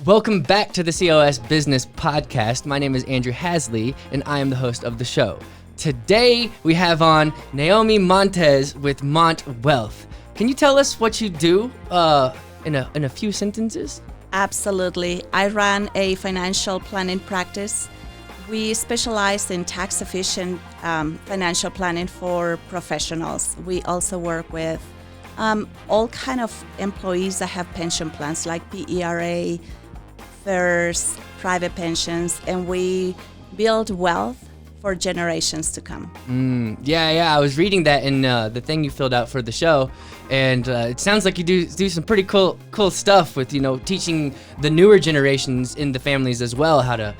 Welcome back to the COS Business Podcast. My name is Andrew Hasley, and I am the host of the show. Today, we have on Nohemy Montes with Mont Wealth. Can you tell us what you do in a few sentences? Absolutely. I run a financial planning practice. We specialize in tax-efficient financial planning for professionals. We also work with all kind of employees that have pension plans like PERA, FERS, private pensions, and we build wealth for generations to come. Yeah. I was reading that in the thing you filled out for the show, and it sounds like you do some pretty cool stuff with teaching the newer generations in the families as well how to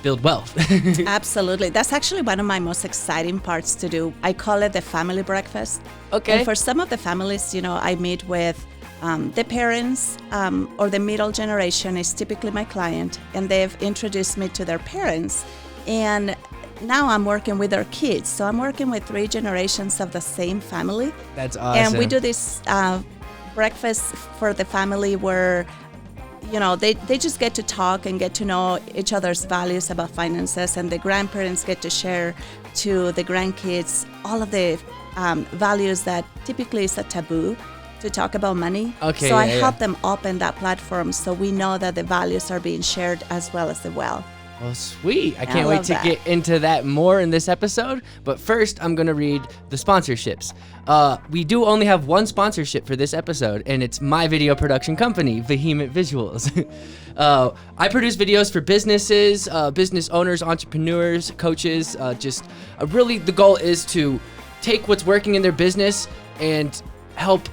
build wealth. Absolutely. That's actually one of my most exciting parts to do. I call it the family breakfast. Okay. And for some of the families, I meet with the parents or the middle generation is typically my client, and they've introduced me to their parents. And now I'm working with their kids. So I'm working with 3 generations of the same family. That's awesome. And we do this breakfast for the family where they just get to talk and get to know each other's values about finances, and the grandparents get to share to the grandkids all of the values that typically is a taboo to talk about money. Okay, so I help them open that platform so we know that the values are being shared as well as the wealth. Well, sweet. I can't wait to get into that more in this episode. But first, I'm going to read the sponsorships. We do only have one sponsorship for this episode, and it's my video production company, Vehement Visuals. I produce videos for businesses, business owners, entrepreneurs, coaches. Really, the goal is to take what's working in their business and help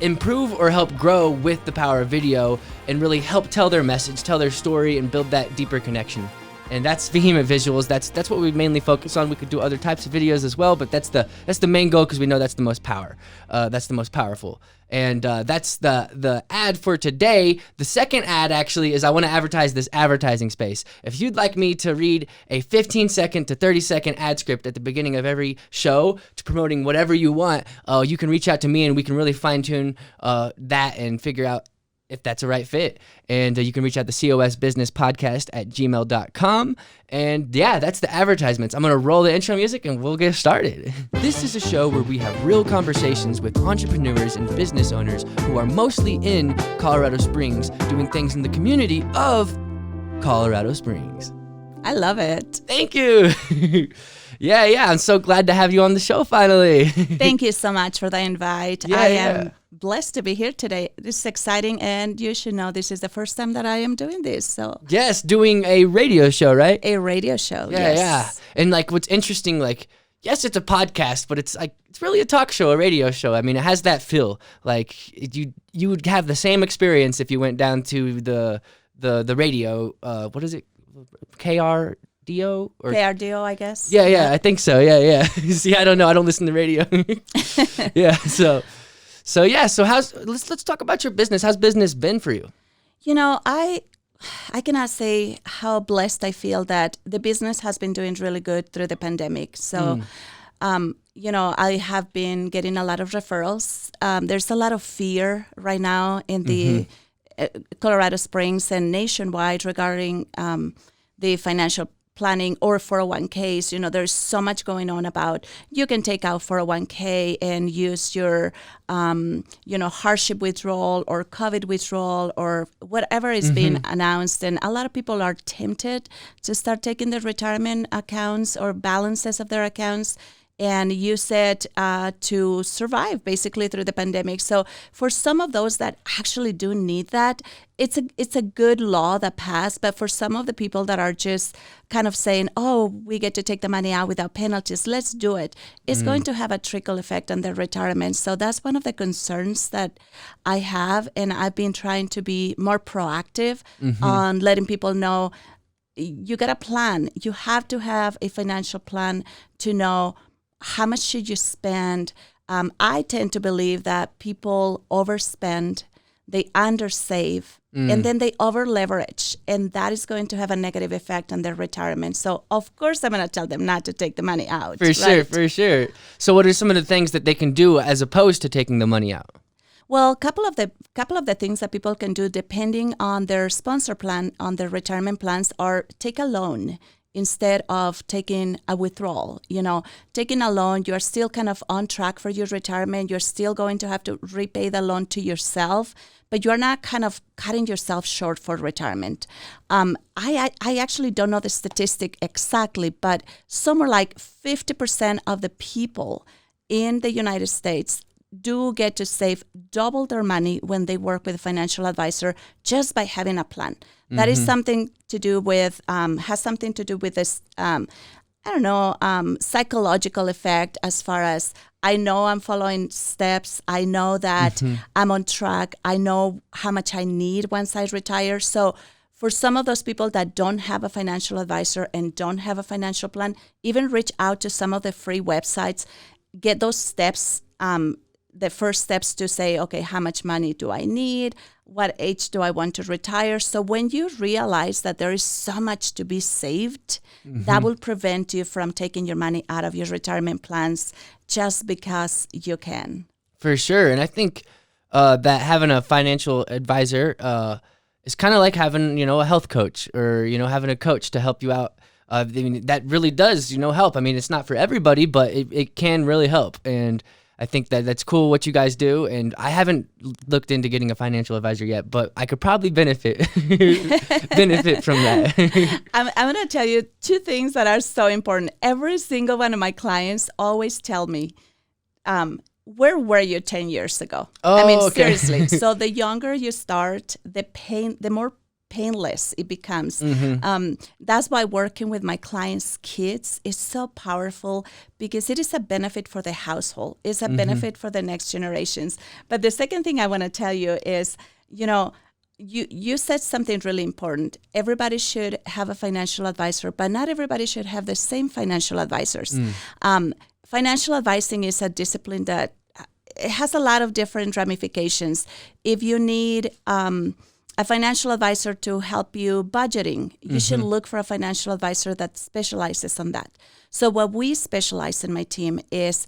improve or help grow with the power of video, and really help tell their message, tell their story, and build that deeper connection. And that's Vehement Visuals. That's what we mainly focus on. We could do other types of videos as well, but that's the main goal because we know that's the most power. That's the most powerful. And that's the ad for today. The second ad actually is I want to advertise this advertising space. If you'd like me to read a 15-second to 30-second ad script at the beginning of every show to promoting whatever you want, you can reach out to me and we can really fine-tune that and figure out if that's a right fit. And you can reach out to COS Business Podcast at gmail.com. And yeah, that's the advertisements. I'm going to roll the intro music and we'll get started. This is a show where we have real conversations with entrepreneurs and business owners who are mostly in Colorado Springs doing things in the community of Colorado Springs. I love it. Thank you. Yeah. I'm so glad to have you on the show finally. Thank you so much for the invite. Yeah, I am blessed to be here today. This is exciting, and you should know this is the first time that I am doing this. So yes, doing a radio show, right? A radio show. Yeah. Yes. And what's interesting, yes, it's a podcast, but it's really a talk show, a radio show. I mean, it has that feel. You would have the same experience if you went down to the radio. What is it? KRDO or KRDO, I guess. Yeah, I think so. Yeah. See, I don't know. I don't listen to radio. Yeah. So let's talk about your business. How's business been for you? I cannot say how blessed I feel that the business has been doing really good through the pandemic. So, I have been getting a lot of referrals. There's a lot of fear right now in the Colorado Springs and nationwide regarding the financial planning or 401ks. There's so much going on about you can take out 401k and use your, hardship withdrawal or COVID withdrawal or whatever is being announced. And a lot of people are tempted to start taking their retirement accounts or balances of their accounts and use it to survive basically through the pandemic. So for some of those that actually do need that, it's a good law that passed. But for some of the people that are just kind of saying, oh, we get to take the money out without penalties, let's do it, it's going to have a trickle effect on their retirement. So that's one of the concerns that I have. And I've been trying to be more proactive on letting people know you got a plan. You have to have a financial plan to know how much should you spend. I tend to believe that people overspend, they undersave, and then they over leverage, and that is going to have a negative effect on their retirement. So of course I'm going to tell them not to take the money out. For sure. So what are some of the things that they can do as opposed to taking the money out? Well, couple of the things that people can do depending on their sponsor plan, on their retirement plans, are take a loan instead of taking a withdrawal. Taking a loan, you're still kind of on track for your retirement. You're still going to have to repay the loan to yourself, but you're not kind of cutting yourself short for retirement. I actually don't know the statistic exactly, but somewhere like 50% of the people in the United States do get to save double their money when they work with a financial advisor just by having a plan. That is something to do with, has something to do with this, psychological effect as far as I know I'm following steps. I know that I'm on track. I know how much I need once I retire. So for some of those people that don't have a financial advisor and don't have a financial plan, even reach out to some of the free websites, get those steps, the first steps to say, okay, how much money do I need? What age do I want to retire? So when you realize that there is so much to be saved, that will prevent you from taking your money out of your retirement plans just because you can. For sure. And I think that having a financial advisor is kind of like having, a health coach or, having a coach to help you out. That really does, help. I mean, it's not for everybody, but it can really help. And I think that's cool what you guys do, and I haven't looked into getting a financial advisor yet, but I could probably benefit from that. I'm going to tell you two things that are so important. Every single one of my clients always tell me, where were you 10 years ago? Okay. Seriously. So the younger you start, the more painless it becomes. That's why working with my clients' kids is so powerful, because it is a benefit for the household. It's a benefit for the next generations. But the second thing I want to tell you is, you said something really important. Everybody should have a financial advisor, but not everybody should have the same financial advisors. Financial advising is a discipline that it has a lot of different ramifications. If you need a financial advisor to help you budgeting, you should look for a financial advisor that specializes on that. So what we specialize in my team is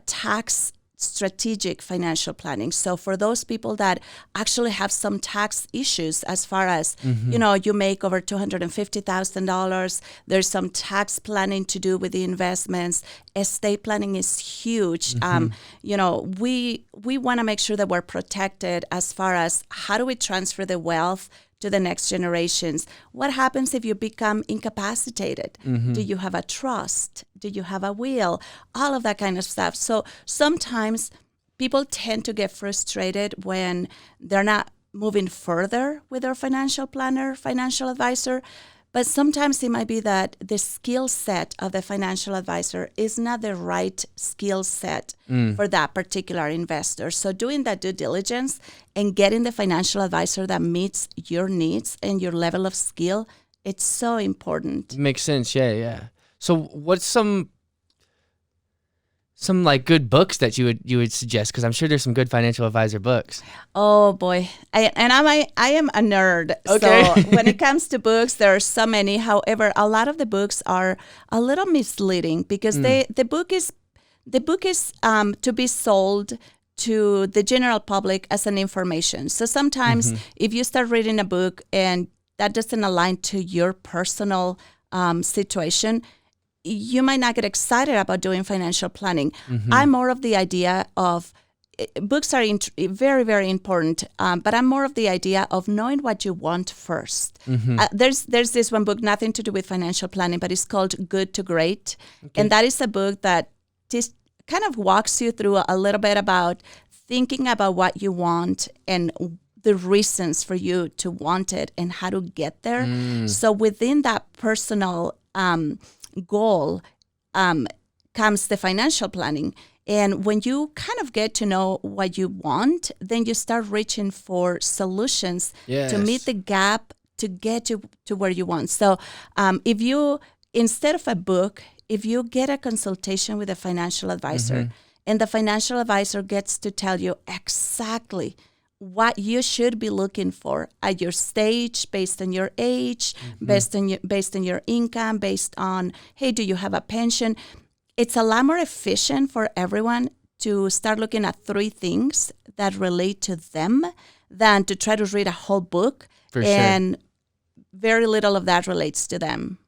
tax strategic financial planning. So for those people that actually have some tax issues, as far as, you make over $250,000, there's some tax planning to do with the investments. Estate planning is huge. We want to make sure that we're protected as far as how do we transfer the wealth to the next generations. What happens if you become incapacitated? Do you have a trust? Do you have a will? All of that kind of stuff. So sometimes people tend to get frustrated when they're not moving further with their financial planner, financial advisor. But sometimes it might be that the skill set of the financial advisor is not the right skill set for that particular investor. So doing that due diligence and getting the financial advisor that meets your needs and your level of skill, it's so important. Makes sense. Yeah. So what's some like good books that you would suggest? Because I'm sure there's some good financial advisor books. Oh boy, I am a nerd. Okay. So when it comes to books, there are so many. However, a lot of the books are a little misleading because the book is to be sold to the general public as an information. So sometimes if you start reading a book and that doesn't align to your personal situation, you might not get excited about doing financial planning. I'm more of the idea of, books are very, very important, but I'm more of the idea of knowing what you want first. There's this one book, nothing to do with financial planning, but it's called Good to Great. Okay. And that is a book that just kind of walks you through a little bit about thinking about what you want and the reasons for you to want it and how to get there. So within that personal goal comes the financial planning. And when you kind of get to know what you want, then you start reaching for solutions to meet the gap to get to where you want. So if you, instead of a book, if you get a consultation with a financial advisor and the financial advisor gets to tell you exactly what you should be looking for at your stage, based on your age, based on your income, based on, hey, do you have a pension? It's a lot more efficient for everyone to start looking at 3 things that relate to them than to try to read a whole book. For and very little of that relates to them.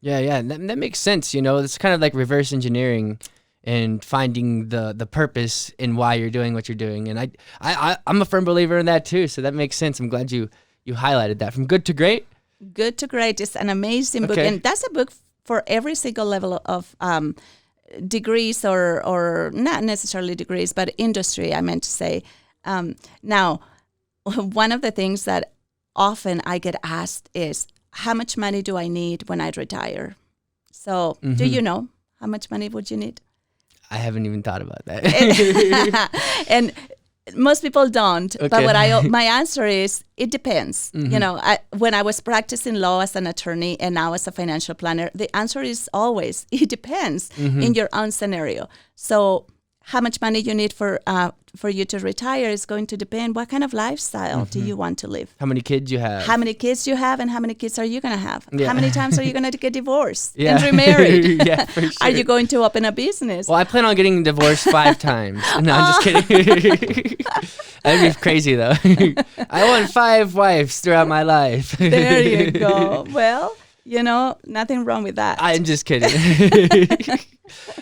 Yeah. That makes sense. It's kind of like reverse engineering and finding the purpose in why you're doing what you're doing. And I'm a firm believer in that too. So that makes sense. I'm glad you highlighted that. From Good to Great. Good to Great is an amazing book. And that's a book for every single level of degrees or not necessarily degrees, but industry, I meant to say. Now, one of the things that often I get asked is, how much money do I need when I retire? So do you know how much money would you need? I haven't even thought about that. And most people don't. Okay. But my answer is, it depends. When I was practicing law as an attorney and now as a financial planner, the answer is always, it depends in your own scenario. So how much money you need for you to retire is going to depend what kind of lifestyle do you want to live. How many kids you have. How many kids you have and how many kids are you going to have? Yeah. How many times are you going to get divorced yeah. and remarried? Yeah, for sure. Are you going to open a business? Well, I plan on getting divorced 5 times. No, I'm just kidding. That'd be crazy though. I want 5 wives throughout my life. There you go. Well, nothing wrong with that. I'm just kidding.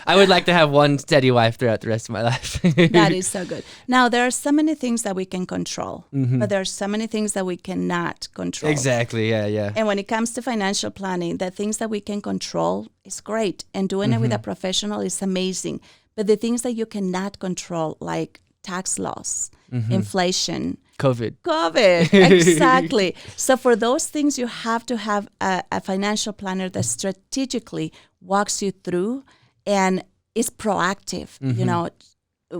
I would like to have one steady wife throughout the rest of my life. That is so good. Now, there are so many things that we can control, but there are so many things that we cannot control. Exactly, yeah. And when it comes to financial planning, the things that we can control is great, and doing it with a professional is amazing. But the things that you cannot control, like tax laws, inflation, COVID, exactly. So for those things, you have to have a financial planner that strategically walks you through and is proactive.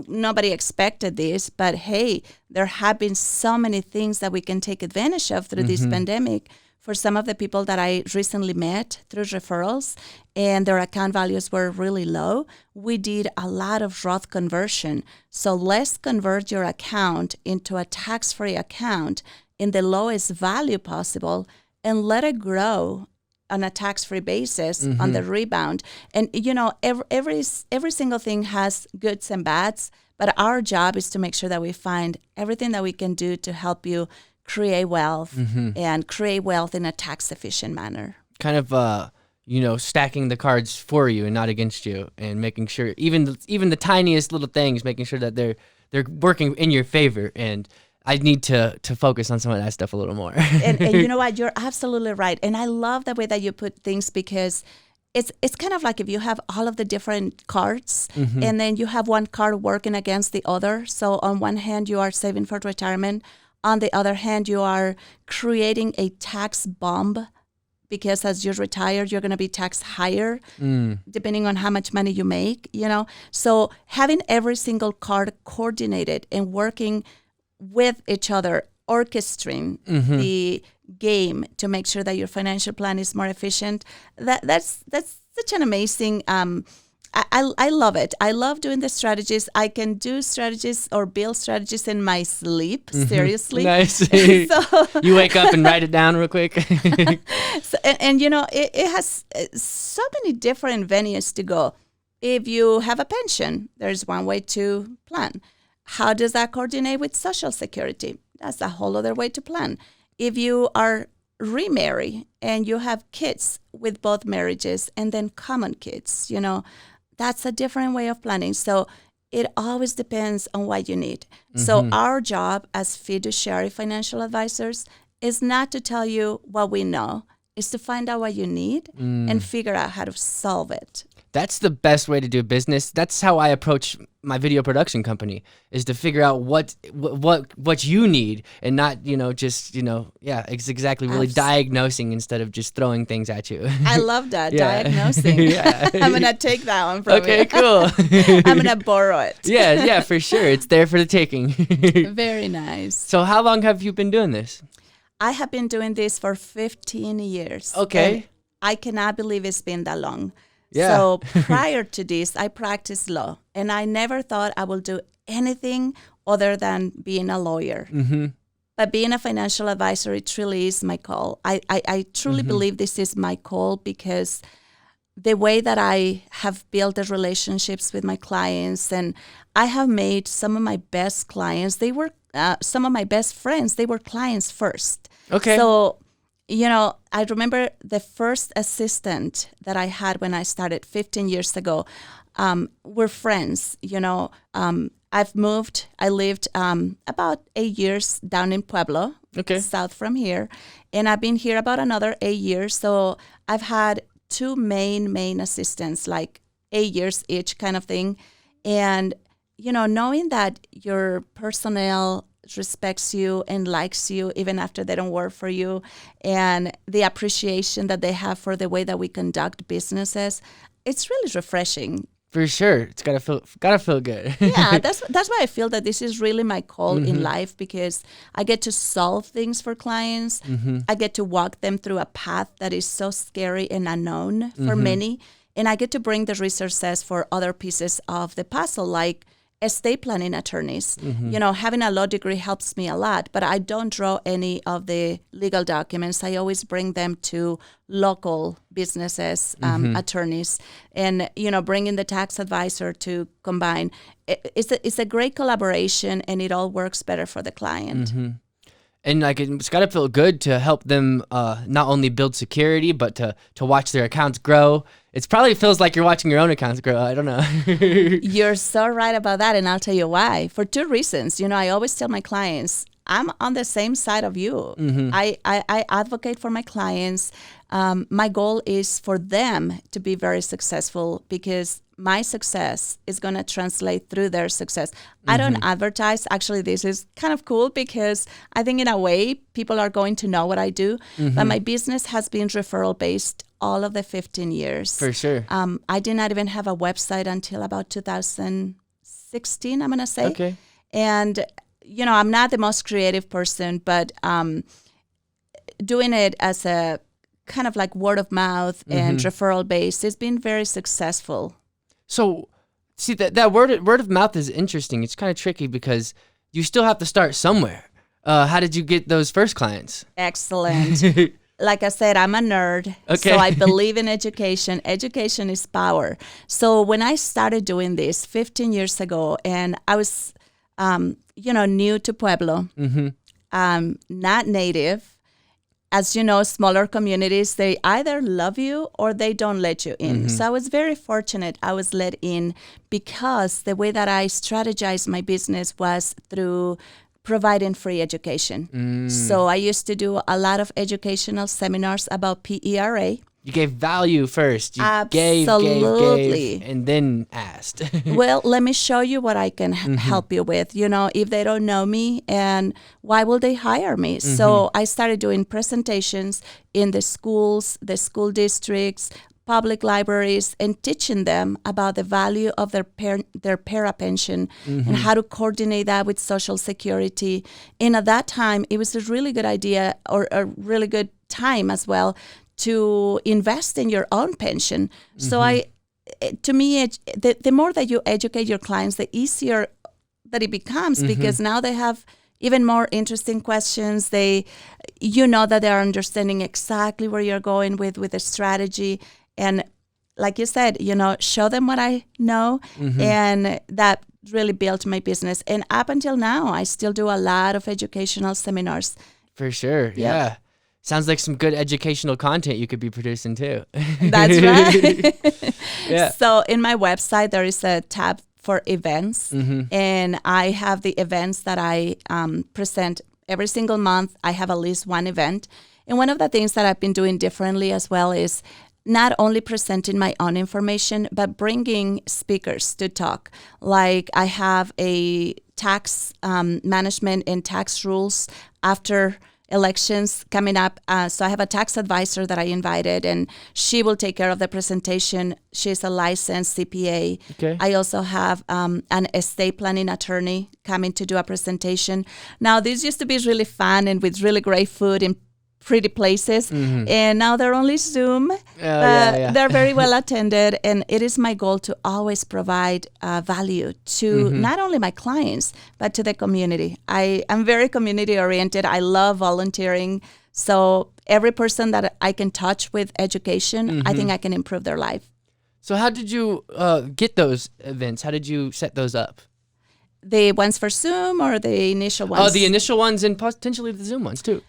Nobody expected this, but hey, there have been so many things that we can take advantage of through this pandemic. For some of the people that I recently met through referrals and their account values were really low, we did a lot of Roth conversion. So let's convert your account into a tax-free account in the lowest value possible and let it grow on a tax-free basis on the rebound. And every single thing has goods and bads, but our job is to make sure that we find everything that we can do to help you create wealth and create wealth in a tax-efficient manner. Kind of, stacking the cards for you and not against you, and making sure even the tiniest little things, making sure that they're working in your favor. And I need to focus on some of that stuff a little more. and you know what? You're absolutely right. And I love the way that you put things, because it's kind of like if you have all of the different cards and then you have one card working against the other. So on one hand, you are saving for retirement. On the other hand, you are creating a tax bomb, because as you retire, you're going to be taxed higher depending on how much money you make, So having every single card coordinated and working with each other, orchestrating the game to make sure that your financial plan is more efficient, that's such an amazing I love it. I love doing the strategies. I can do strategies or build strategies in my sleep, seriously. Nice. So, you wake up and write it down real quick. So, and it has so many different venues to go. If you have a pension, there's one way to plan. How does that coordinate with Social Security? That's a whole other way to plan. If you are remarry and you have kids with both marriages and then common kids, that's a different way of planning. So it always depends on what you need. So our job as fiduciary financial advisors is not to tell you what we know, is to find out what you need and figure out how to solve it. That's the best way to do business. That's how I approach my video production company, is to figure out what you need, and not, it's exactly really diagnosing instead of just throwing things at you. I love that, diagnosing. I'm going to take that one from you. Okay, cool. I'm going to borrow it. Yeah, for sure. It's there for the taking. Very nice. So how long have you been doing this? I have been doing this for 15 years. Okay. I cannot believe it's been that long. Yeah. So prior to this, I practiced law, and I never thought I would do anything other than being a lawyer. But being a financial advisor, it truly is my call. I truly believe this is my call, because the way that I have built the relationships with my clients, and I have made some of my best clients, they were some of my best friends, they were clients first. Okay. So, I remember the first assistant that I had when I started 15 years ago, we're friends, I lived about 8 years down in Pueblo, south from here, and I've been here about another 8 years. So I've had two main assistants, like 8 years each kind of thing. And, knowing that your personnel respects you and likes you even after they don't work for you, and the appreciation that they have for the way that we conduct businesses, it's really refreshing. For sure. It's gotta feel good. Yeah, that's why I feel that this is really my call in life, because I get to solve things for clients. I get to walk them through a path that is so scary and unknown for many. And I get to bring the resources for other pieces of the puzzle, like estate planning attorneys. Having a law degree helps me a lot, but I don't draw any of the legal documents. I always bring them to local businesses, attorneys, and, bringing the tax advisor to combine. It's a great collaboration, and it all works better for the client. And it's got to feel good to help them not only build security, but to watch their accounts grow. It probably feels like you're watching your own accounts grow. I don't know. You're so right about that, and I'll tell you why. For two reasons. I always tell my clients, I'm on the same side of you. I advocate for my clients. My goal is for them to be very successful, because my success is going to translate through their success. I don't advertise. Actually, this is kind of cool, because I think in a way people are going to know what I do. But my business has been referral based all of the 15 years. For sure. I did not even have a website until about 2016, I'm going to say. Okay. And, I'm not the most creative person, but doing it as a kind of like word of mouth and referral based, it's been very successful. So, see, that word of mouth is interesting. It's kind of tricky because you still have to start somewhere. How did you get those first clients? Excellent. Like I said, I'm a nerd, so I believe in education. Education is power. So when I started doing this 15 years ago, and I was, new to Pueblo, not native, as you know, smaller communities, they either love you or they don't let you in. So I was very fortunate I was let in, because the way that I strategized my business was through providing free education. So I used to do a lot of educational seminars about PERA. You gave value first. You Absolutely. gave, and then asked. Well, let me show you what I can help you with. If they don't know me, and why will they hire me? So I started doing presentations in the schools, the school districts, public libraries, and teaching them about the value of their para pension and how to coordinate that with Social Security. And at that time, it was a really good idea, or a really good time as well, to invest in your own pension. So to me, the more that you educate your clients, the easier that it becomes, because now they have even more interesting questions. That they're understanding exactly where you're going with the strategy. And like you said, show them what I know, and that really built my business. And up until now, I still do a lot of educational seminars. For sure, yeah. Sounds like some good educational content you could be producing too. That's right. Yeah. So in my website, there is a tab for events, and I have the events that I present every single month. I have at least one event. And one of the things that I've been doing differently as well is not only presenting my own information, but bringing speakers to talk. Like I have a tax management and tax rules after elections coming up. So I have a tax advisor that I invited, and she will take care of the presentation. She's a licensed CPA. Okay. I also have an estate planning attorney coming to do a presentation. Now, this used to be really fun and with really great food and pretty places, and now they're only Zoom. They're very well attended, and it is my goal to always provide value to not only my clients, but to the community. I'm very community oriented. I love volunteering. So every person that I can touch with education, I think I can improve their life. So how did you get those events? How did you set those up? The ones for Zoom or the initial ones? Oh, the initial ones and potentially the Zoom ones too.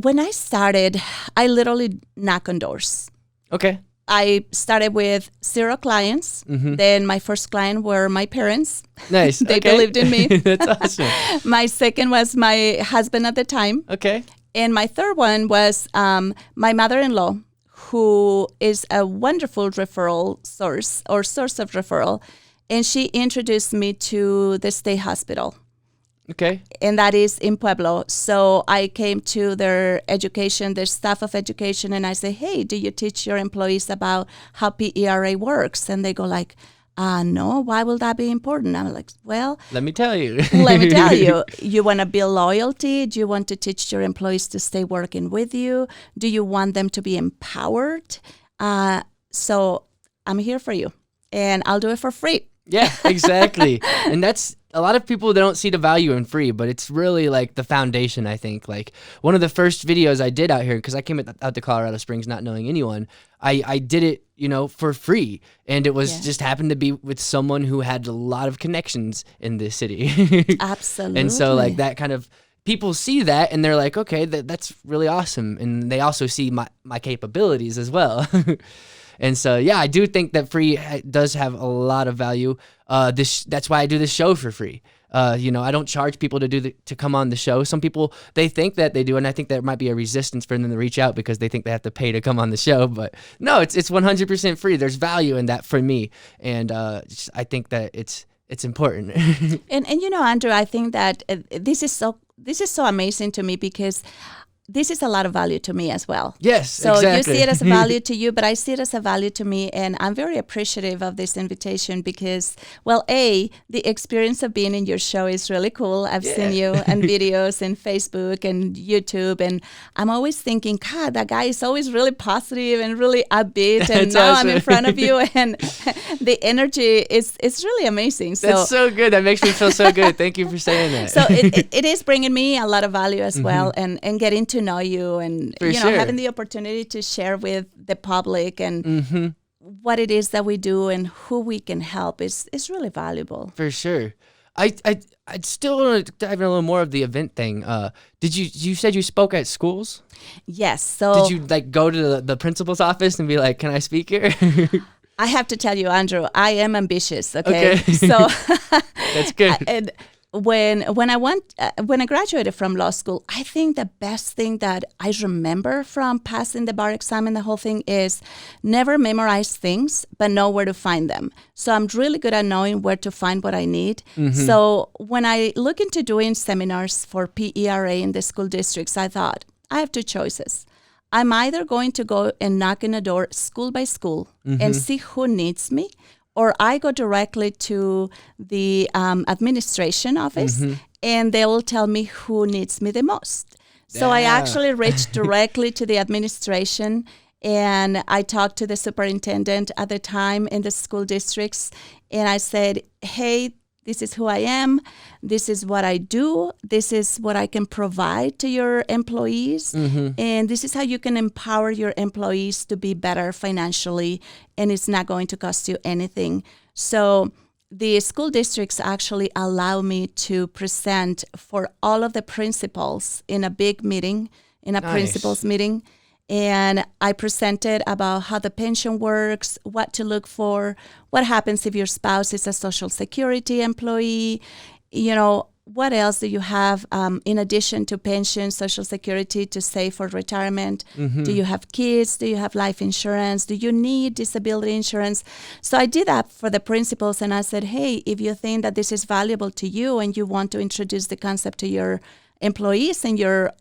When I started, I literally knock on doors. Okay. I started with 0 clients. Then my first client were my parents. Nice. They okay. believed in me. That's awesome. My second was my husband at the time. Okay. And my third one was my mother-in-law, who is a wonderful referral source of referral. And she introduced me to the state hospital. Okay. And that is in Pueblo. So I came to their education, their staff of education, and I say, hey, do you teach your employees about how PERA works? And they go like, no, why will that be important? I'm like, well, let me tell you. let me tell you, you want to build loyalty? Do you want to teach your employees to stay working with you? Do you want them to be empowered? So I'm here for you, and I'll do it for free. Yeah, exactly. And that's a lot of people, they don't see the value in free, but it's really like the foundation, I think. Like one of the first videos I did out here, because I came out to Colorado Springs not knowing anyone, I did it, for free. And it was just happened to be with someone who had a lot of connections in this city. Absolutely. And so like that kind of, people see that and they're like, okay, that's really awesome. And they also see my capabilities as well. And so, yeah, I do think that free does have a lot of value. That's why I do this show for free. I don't charge people to come on the show. Some people, they think that they do, and I think there might be a resistance for them to reach out because they think they have to pay to come on the show. But no, it's 100% free. There's value in that for me, and I think that it's important. and Andrew, I think that this is so amazing to me because this is a lot of value to me as well. Yes, so exactly. You see it as a value to you, but I see it as a value to me, and I'm very appreciative of this invitation because, well, the experience of being in your show is really cool. I've seen you and videos and Facebook and YouTube, and I'm always thinking, God, that guy is always really positive and really upbeat, and now awesome. I'm in front of you, and the energy is really amazing. That's so good. That makes me feel so good. Thank you for saying that. So it is bringing me a lot of value as well, and getting to know you, and having the opportunity to share with the public and what it is that we do and who we can help is really valuable. For sure. I'd still want to dive in a little more of the event thing. You said you spoke at schools? Yes. So did you go to the principal's office and be like, can I speak here? I have to tell you, Andrew, I am ambitious. Okay. So that's good. And when I graduated from law school, I think the best thing that I remember from passing the bar exam and the whole thing is never memorize things, but know where to find them. So I'm really good at knowing where to find what I need. So when I look into doing seminars for PERA in the school districts, I thought, I have 2 choices. I'm either going to go and knock on a door school by school and see who needs me, or I go directly to the administration office and they will tell me who needs me the most. So I actually reached directly to the administration, and I talked to the superintendent at the time in the school districts, and I said, hey, this is who I am. This is what I do. This is what I can provide to your employees. And this is how you can empower your employees to be better financially, and it's not going to cost you anything. So the school districts actually allow me to present for all of the principals in a big meeting, in a principals meeting. And I presented about how the pension works, what to look for, what happens if your spouse is a Social Security employee, what else do you have in addition to pension, Social Security to save for retirement? Do you have kids? Do you have life insurance? Do you need disability insurance? So I did that for the principals, and I said, hey, if you think that this is valuable to you and you want to introduce the concept to your employees and your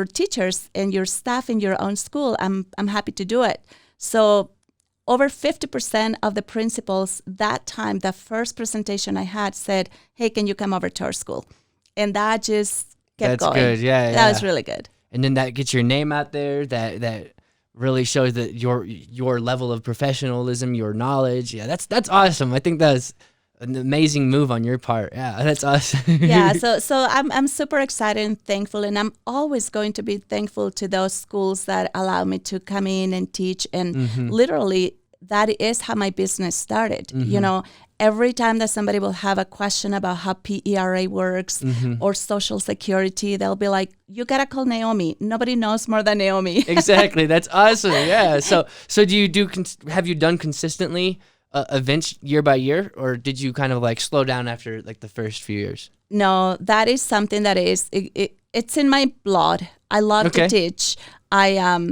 teachers and your staff in your own school, I'm happy to do it. So over 50% of the principals that time, the first presentation I had said, hey, can you come over to our school? And that just kept going. That's good. Yeah. That was really good. And then that gets your name out there. That really shows that your level of professionalism, your knowledge. Yeah, that's awesome. I think that's an amazing move on your part. Yeah, that's awesome. Yeah, so I'm super excited and thankful, and I'm always going to be thankful to those schools that allow me to come in and teach. And literally, that is how my business started. You know, every time that somebody will have a question about how PERA works or Social Security, they'll be like, "You gotta call Nohemy. Nobody knows more than Nohemy." Exactly. That's awesome. Yeah. So have you done consistently events year by year, or did you kind of like slow down after like the first few years? No, that is something that it's in my blood. I love to teach. I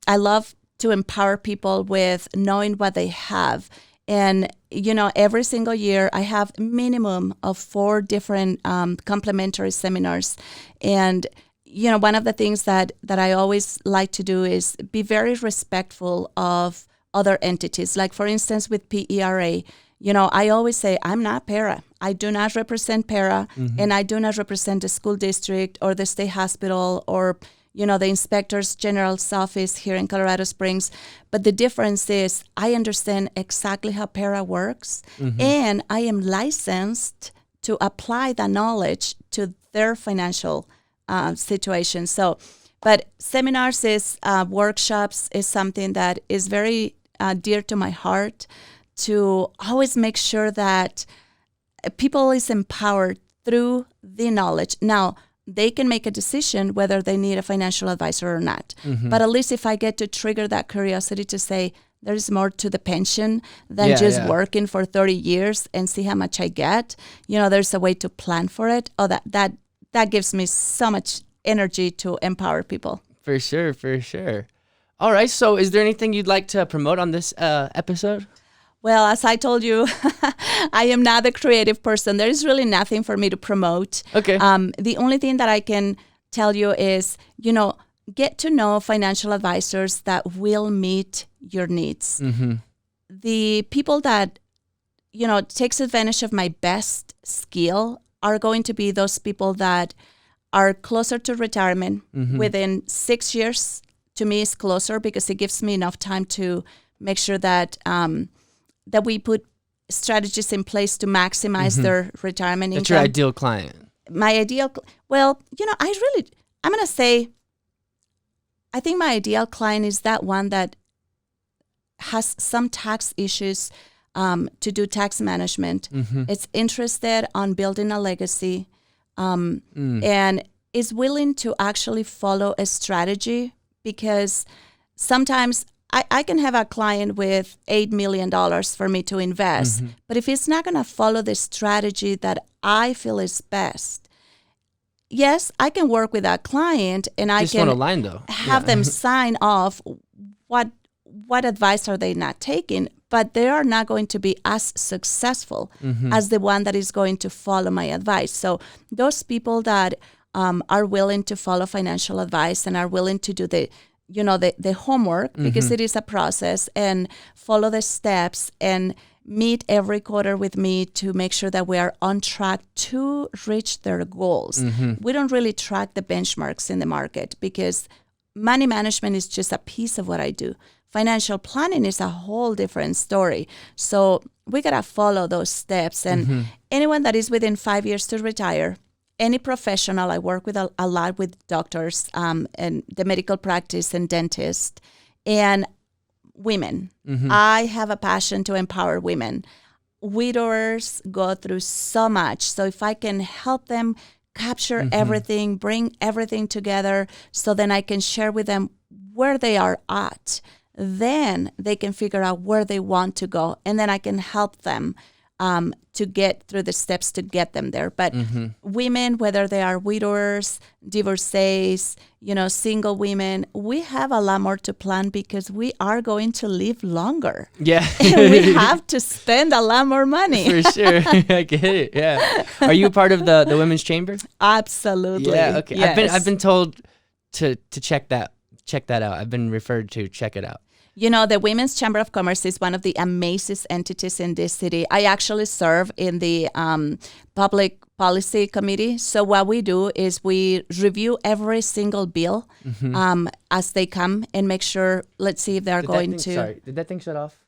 love to empower people with knowing what they have. And, you know, every single year I have minimum of 4 different complimentary seminars. And, you know, one of the things that I always like to do is be very respectful of other entities. Like, for instance, with PERA, you know, I always say, I'm not PERA. I do not represent PERA, and I do not represent the school district or the state hospital or, you know, the inspector's general's office here in Colorado Springs. But the difference is I understand exactly how PERA works, and I am licensed to apply the knowledge to their financial situation. So, but seminars workshops is something that is very dear to my heart, to always make sure that people is empowered through the knowledge. Now, they can make a decision whether they need a financial advisor or not. But at least if I get to trigger that curiosity to say, there's more to the pension than working for 30 years and see how much I get, you know, there's a way to plan for it. Oh, that gives me so much energy to empower people. For sure, for sure. All right, so is there anything you'd like to promote on this episode? Well, as I told you, I am not a creative person. There is really nothing for me to promote. Okay. The only thing that I can tell you is, you know, get to know financial advisors that will meet your needs. The people that, you know, takes advantage of my best skill are going to be those people that are closer to retirement within 6 years. To me, is closer because it gives me enough time to make sure that that we put strategies in place to maximize their retirement income. That's your ideal client. My ideal, well, you know, I'm going to say, I think my ideal client is that one that has some tax issues to do tax management. It's interested on building a legacy and is willing to actually follow a strategy, because sometimes I can have a client with $8 million for me to invest, but if he's not going to follow the strategy that I feel is best, yes, I can work with that client and I can align, though. Have them sign off what advice are they not taking, but they are not going to be as successful as the one that is going to follow my advice. So those people that are willing to follow financial advice and are willing to do the homework, because it is a process, and follow the steps and meet every quarter with me to make sure that we are on track to reach their goals. We don't really track the benchmarks in the market because money management is just a piece of what I do. Financial planning is a whole different story. So we got to follow those steps. And anyone that is within 5 years to retire, any professional, I work with a lot with doctors and the medical practice and dentists and women. I have a passion to empower women. Widowers go through so much. So if I can help them capture everything, bring everything together, so then I can share with them where they are at, then they can figure out where they want to go. And then I can help them to get through the steps to get them there. But women, whether they are widowers, divorcees, single women, we have a lot more to plan because we are going to live longer. Yeah. And we have to spend a lot more money. For sure. I get it. Yeah. Are you part of the Women's Chamber? Absolutely. Yeah. Okay. Yes. I've been told to check that out. I've been referred to check it out. The Women's Chamber of Commerce is one of the amazing entities in this city. I actually serve in the Public Policy Committee. So what we do is we review every single bill as they come and make sure, let's see if they're going to... Sorry, did that thing shut off?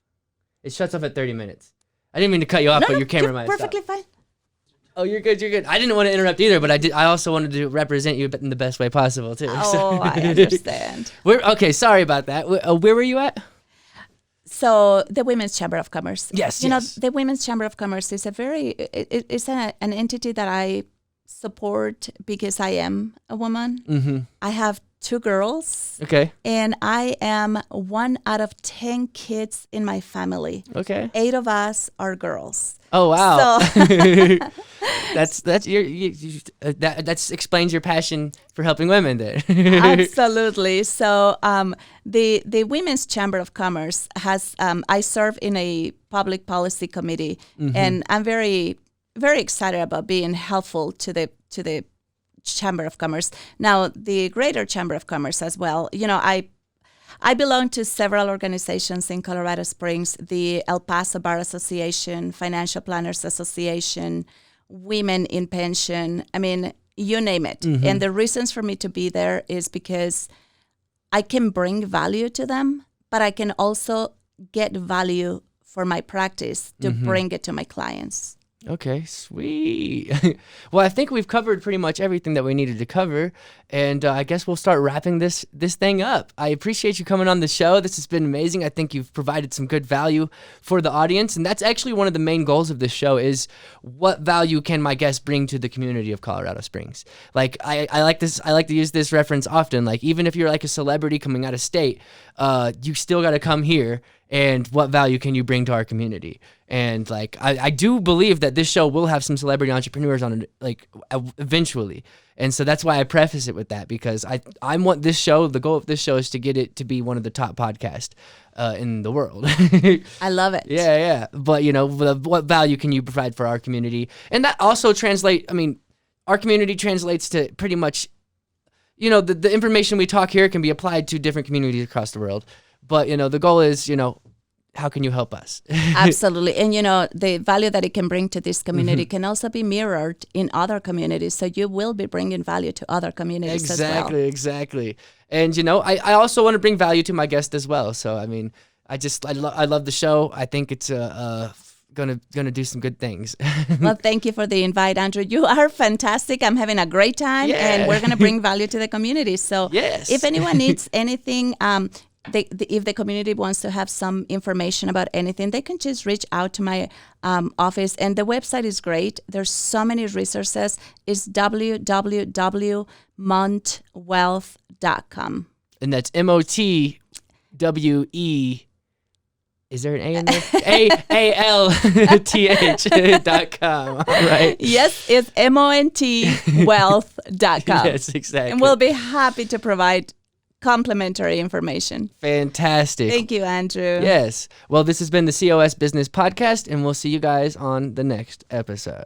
It shuts off at 30 minutes. I didn't mean to cut you off, No, but no, your camera you're might perfectly stop. fine. Oh, you're good. You're good. I didn't want to interrupt either, but I also wanted to represent you in the best way possible too. Oh, I understand. Okay, sorry about that. Where were you at? So the Women's Chamber of Commerce. Yes, you know, yes. the Women's Chamber of Commerce is it's an entity that I support because I am a woman. Mm-hmm. I have 2 girls. Okay. And I am 1 out of 10 kids in my family. Okay. 8 of us are girls. Oh wow. So that explains your passion for helping women then. absolutely. So the Women's Chamber of Commerce has I serve in a public policy committee, and I'm very very excited about being helpful to the Chamber of Commerce. Now the Greater Chamber of Commerce as well. You know, I belong to several organizations in Colorado Springs, the El Paso Bar Association, Financial Planners Association, Women in Pension. I mean, you name it. And the reasons for me to be there is because I can bring value to them, but I can also get value for my practice to bring it to my clients. Okay, sweet. Well, I think we've covered pretty much everything that we needed to cover, and I guess we'll start wrapping this thing up. I appreciate you coming on the show. This has been amazing. I think you've provided some good value for the audience, and that's actually one of the main goals of this show is what value can my guests bring to the community of Colorado Springs? Like, I like this. I like to use this reference often. Like, even if you're like a celebrity coming out of state, you still got to come here. And what value can you bring to our community? And like, I do believe that this show will have some celebrity entrepreneurs on it, like eventually. And so that's why I preface it with that, because I want this show, the goal of this show is to get it to be one of the top podcasts in the world. I love it. Yeah. But you know, what value can you provide for our community? And that also our community translates to pretty much, you know, the information we talk here can be applied to different communities across the world. But, you know, the goal is, you know, how can you help us? Absolutely. And, you know, the value that it can bring to this community can also be mirrored in other communities. So you will be bringing value to other communities as well. Exactly. And, you know, I also want to bring value to my guests as well. So, I mean, I love the show. I think it's gonna do some good things. Well, thank you for the invite, Andrew. You are fantastic. I'm having a great time, and we're gonna bring value to the community. So, if anyone needs anything, if the community wants to have some information about anything, they can just reach out to my office. And the website is great. There's so many resources. It's www.montwealth.com. And that's MOTWE. Is there an A in there? AALTH.com. All right. Yes, it's montwealth.com. Yes, exactly. And we'll be happy to provide complimentary information. Fantastic. Thank you, Andrew. Yes. Well, this has been the COS Business Podcast, and we'll see you guys on the next episode.